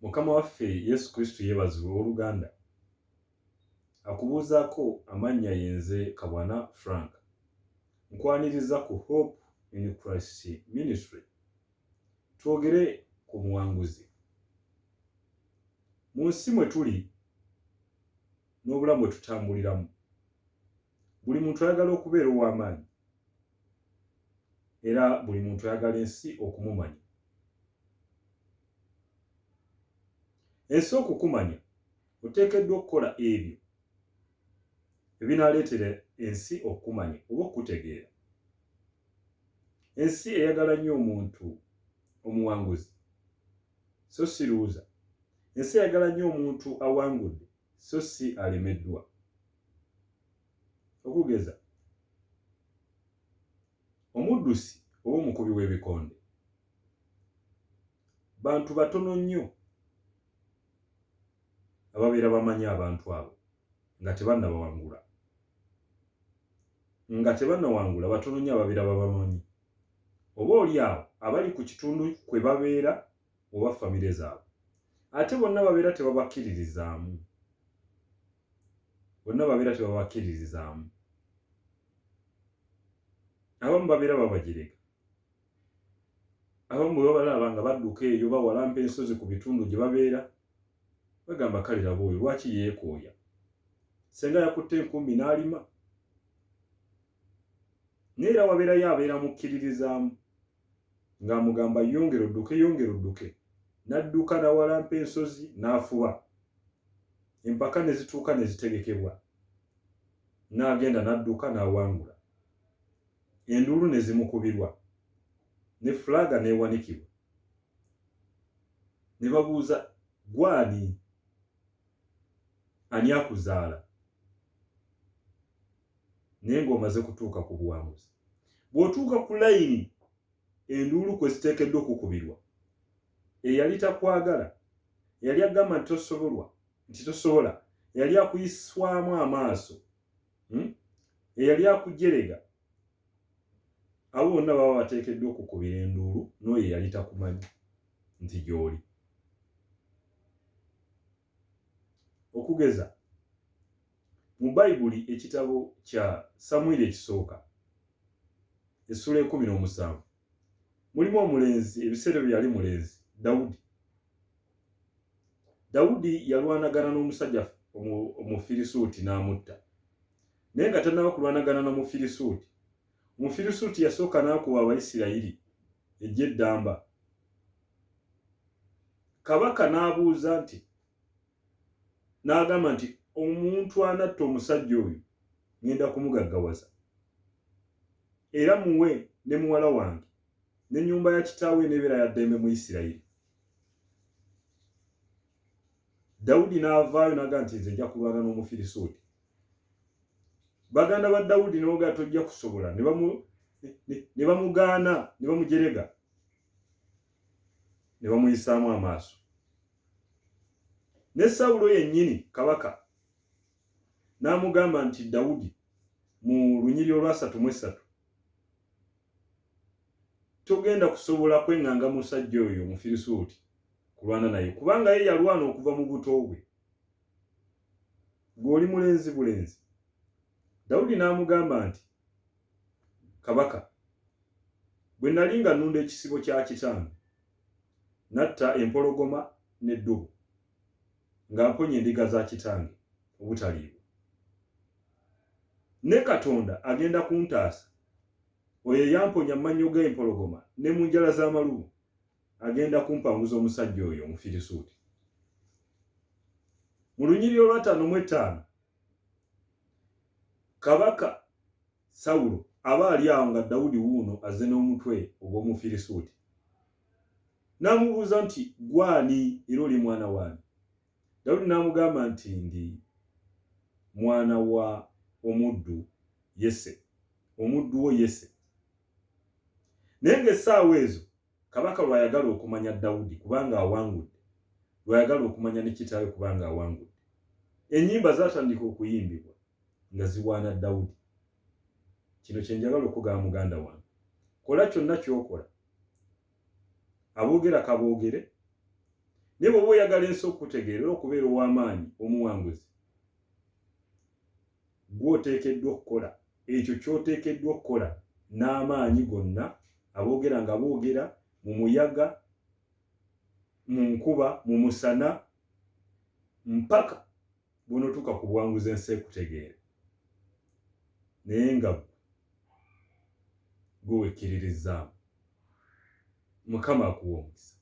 Mukama waffe Yesu Kristo yeebazibwe oluganda. Akubuuzaako amannya yenze Kabwana Frank. Nkwaniriza ku Hope in Christ Ministry. Twogere ku buwanguzi. Mu nsi mwe tuli n'obulamu bwe tutambuliramu, buli muntu ayagala okubeera ow'amaanyi era buli muntu ayagala ensi okumumanya. Ensi okukumanya oteekeddwa okukola ebyo ebinaaleetera ensi okumanya oba okutegeera. Ensi eyagala nnyo omuntu omuwanguzi so si luuza. Ensi eyagala nnyo omuntu awangudde so si alemeddwa. Okugeza omuddusi oba omukubi w'ebikonde bantu batono nnyo ababeera bamanyi abantu abo nga tebannabawangula. Batono nnyo ababeera babamanyi oba oli awo abali ku kitundu kwe babeera oba famire zaabwe. Ate bonna babeera tebabakkiririzaamu. Abamu babeera babajereka. Abamu bwe babalaba nga badduka eyo bawalampa ensozi ku bitundu gye babeera bagamba kale laba oyo lwaki yeekooya. Senga yakutte enkumbi n'alima. Naye era wabeerayo abeera mukkiririzaamu ng'amugamba yongera odduke. N'adduka n'awalampa ensozi n'afuba. Empaka ne zituuka ne zitegekebwa. N'agenda n'adduka n'awangula. Enduulu ne zimukubirwa. Ne fulaga n'ewanikibwa. Ne babuuza gwani? Ani akuzaala? Naye ng'omaze kutuuka ku buwanguzi. Bw'otuuka ku layini enduulu kwe ziteekeddwa okukubirwa, eyali takwagala, eyali agamba nti tosobola, eyali akuyiswamu amaaso, eyali akujerega, abo bonna baba bateekeddwa okukubira enduulu n'oyo eyali takumanyi nti gy'oli. Okugeza mu Bayibuli ekitabo kya Samwiri ekisooka essula 17 mulimu omulenzi, ebiseera bye yali mulenzi, Dawudi yalwanagana n'omusajja Omufirisuuti n'amutta. Naye nga tannaba kulwanagana n'Omufirisuuti, Omufirisuuti yasooka n'akuba Abayisirayiri eggye eddamba. Kabaka n'abuuza n'agamba nti omuntu anatta omusajja oyo ngenda kumugaggawaza, era muwe ne muwala wange n'ennyumba ya kitaawe n'ebeera ya ddembe mu Isirayiri. Dawudi n'avaayo n'agamba nti nze nja kulwana n'Omufirisuuti. Baganda ba Dawudi ne bamugamba tojja kusobola, ne bamugaana, ne bamujerega, ne bamuyisaamu amaaso. Ne Sawulo yennyini kabaka n'amugamba nti Dawudi mu Lunyiriri olwa 3:3 togenda kusobola kweŋŋanga musajja oyo Omufirisuuti kulwana naye, kubanga ye yalwana okuva mu buto bwe. Gw'oli bulenzi. Dawudi n'amugamba nti kabaka, bwe nali nga nnunda ekisibo kya kitange, natta empologoma n'eddubu nga mponya endiga za kitange obutaliibwa. Ne Katonda agenda kuntaasa, oyo eyamponya amannyo g'empologoma ne mu njala z'amalubu agenda kumpanguza omusajja oyo Omufirisuuti. Mu Lunyiriri olwa 5:5 kabaka Sawulo aba ali awo nga Dawudi wuuno azze n'omutwe ogw'Omufirisuuti. N'amubuuza nti gwani era oli mwana waani? Dawudi n'amugamba nti ndi mwana wa omuddu wo Yese. Naye ng'essaawa ezo kabaka lw'ayagala okumanya Dawudi kubanga awangudde, lw'ayagala okumanya ne kitaawe kubanga awangudde, ennyimba zaatandika okuyimbibwa nga ziwaana Dawudi. Kino kye njagala okugamba muganda wange, kola kyonna ky'okola, aboogera kaboogere, ne bwe oyagala ensi okutegeera okubeera ow'amaanyi omuwanguzi gw'oteekeddwa okukola ekyo ky'oteekeddwa okukola n'amaanyi gonna aboogera nga boogera mu muyaga mu nkuba mu musana mpaka bw'onootuuka ku buwanguzi ensi ekutegeera naye nga gwe wekkiririzaamu Mukama akuwa omukisa.